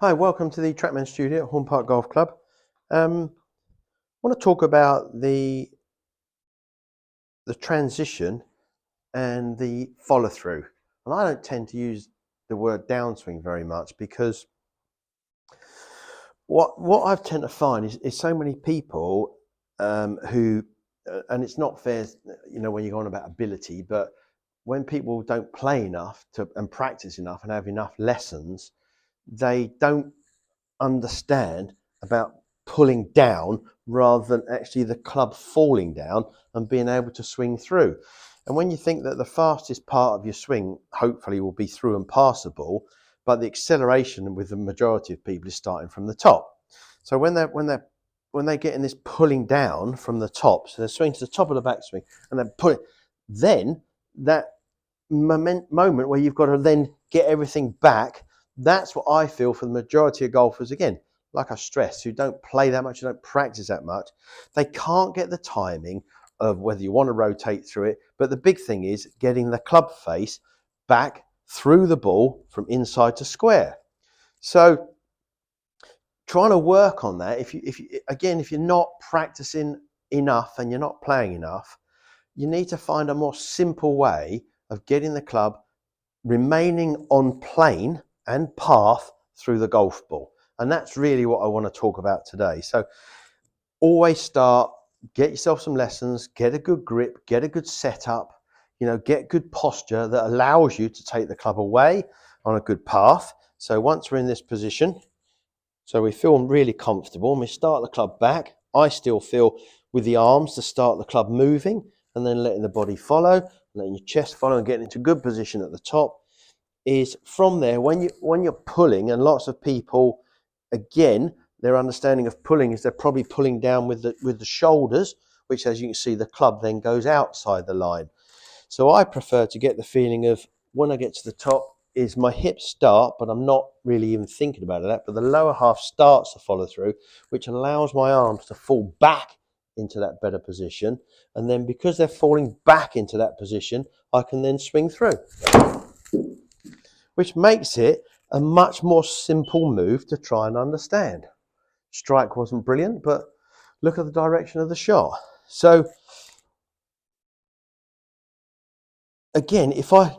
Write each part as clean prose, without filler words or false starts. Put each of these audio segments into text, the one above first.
Hi, welcome to the Trackman Studio at Horn Park Golf Club. I want to talk about the transition and the follow through. And I don't tend to use the word downswing very much because what I've tend to find is so many people who and it's not fair, when you go on about ability, but when people don't play enough and practice enough and have enough lessons, they don't understand about pulling down rather than actually the club falling down and being able to swing through. And when you think that the fastest part of your swing hopefully will be through and passable, but the acceleration with the majority of people is starting from the top. So when they're getting this pulling down from the top, so they're swinging to the top of the backswing and then pulling, then that moment where you've got to then get everything back. That's what I feel for the majority of golfers. Again, like I stress, who don't play that much, who don't practice that much, they can't get the timing of whether you want to rotate through it. But the big thing is getting the club face back through the ball from inside to square. So trying to work on that, if you're not practicing enough and you're not playing enough, you need to find a more simple way of getting the club remaining on plane and path through the golf ball. And that's really what I want to talk about today. So always start, get yourself some lessons, get a good grip, get a good setup, get good posture that allows you to take the club away on a good path. So once we're in this position, so we feel really comfortable and we start the club back. I still feel with the arms to start the club moving and then letting the body follow, letting your chest follow and getting into good position at the top. Is from there when you're pulling, and lots of people, again, their understanding of pulling is they're probably pulling down with the shoulders, which, as you can see, the club then goes outside the line. So I prefer to get the feeling of when I get to the top is my hips start, but I'm not really even thinking about that, but the lower half starts to follow through, which allows my arms to fall back into that better position. And then because they're falling back into that position, I can then swing through, which makes it a much more simple move to try and understand. Strike wasn't brilliant, but look at the direction of the shot. So again, if I'm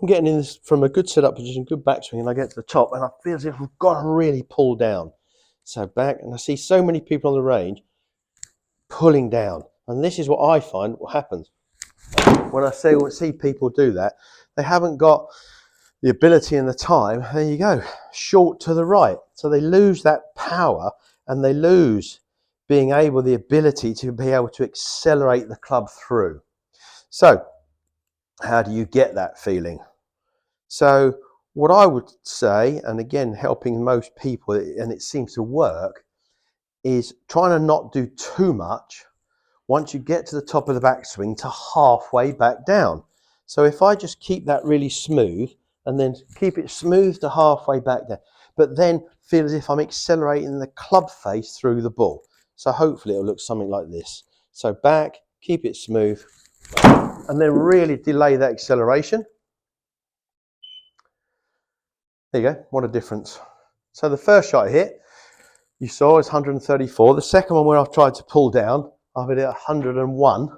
getting in this from a good setup position, good backswing, and I get to the top and I feel as if I've got to really pull down. So back, and I see so many people on the range pulling down. And this is what I find what happens. When I see people do that, they haven't got the ability and the time. There you go, short to the right. So they lose that power and they lose the ability to be able to accelerate the club through. So how do you get that feeling? So what I would say, and again, helping most people, and it seems to work, is trying to not do too much once you get to the top of the backswing to halfway back down. So if I just keep that really smooth and then keep it smooth to halfway back down, but then feel as if I'm accelerating the club face through the ball. So hopefully it'll look something like this. So back, keep it smooth, and then really delay that acceleration. There you go, what a difference. So the first shot I hit, you saw, is 134. The second one, where I've tried to pull down, I've hit it at 101.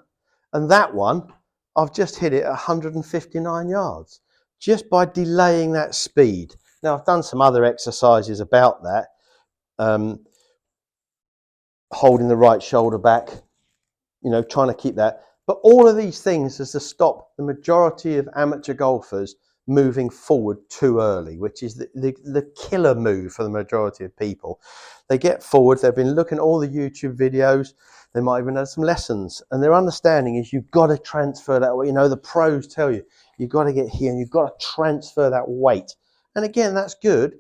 And that one, I've just hit it at 159 yards, just by delaying that speed. Now, I've done some other exercises about that, holding the right shoulder back, trying to keep that. But all of these things is to stop the majority of amateur golfers moving forward too early, which is the killer move for the majority of people. They get forward, they've been looking at all the YouTube videos, they might even have some lessons, and their understanding is you've got to transfer that weight. The pros tell you, you've got to get here and you've got to transfer that weight. And again, that's good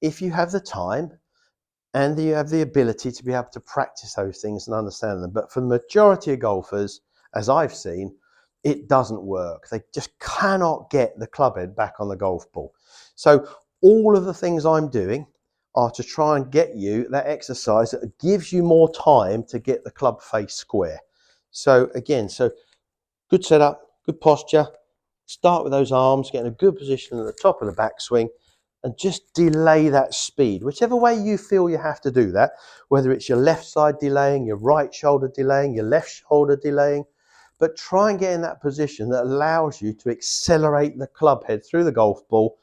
if you have the time and you have the ability to be able to practice those things and understand them. But for the majority of golfers, as I've seen, it doesn't work. They just cannot get the club head back on the golf ball. So all of the things I'm doing are to try and get you that exercise that gives you more time to get the club face square. So again, good setup, good posture. Start with those arms, get in a good position at the top of the backswing, and just delay that speed, whichever way you feel you have to do that, whether it's your left side delaying, your right shoulder delaying, your left shoulder delaying, but try and get in that position that allows you to accelerate the club head through the golf ball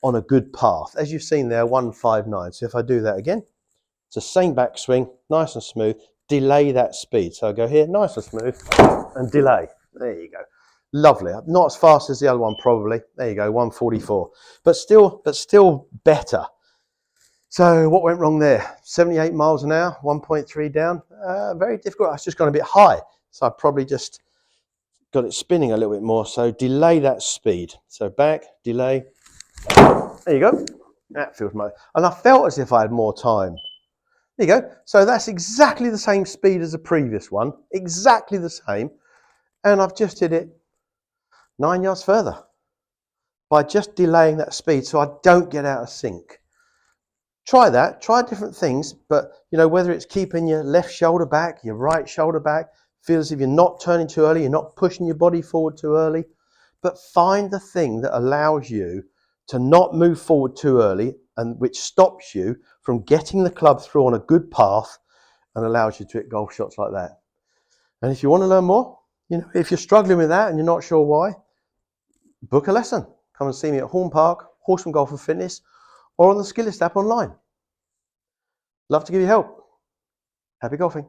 on a good path. As you've seen there, 159. So if I do that again, it's the same backswing, nice and smooth, delay that speed. So I go here, nice and smooth, and delay. There you go. Lovely. Not as fast as the other one, probably. There you go, 144. But still better. So what went wrong there? 78 miles an hour, 1.3 down. Very difficult. It's just gone a bit high. So I probably just got it spinning a little bit more. So delay that speed. So back, delay. There you go. That feels much. And I felt as if I had more time. There you go. So that's exactly the same speed as the previous one. Exactly the same. And I've just hit it 9 yards further by just delaying that speed so I don't get out of sync. Try that, try different things, but you know, whether it's keeping your left shoulder back, your right shoulder back, feel as if you're not turning too early, you're not pushing your body forward too early, but find the thing that allows you to not move forward too early and which stops you from getting the club through on a good path and allows you to hit golf shots like that. And if you want to learn more, you know, if you're struggling with that and you're not sure why, book a lesson. Come and see me at Horn Park, Horseman Golf and Fitness, or on the Skillest app online. Love to give you help. Happy golfing.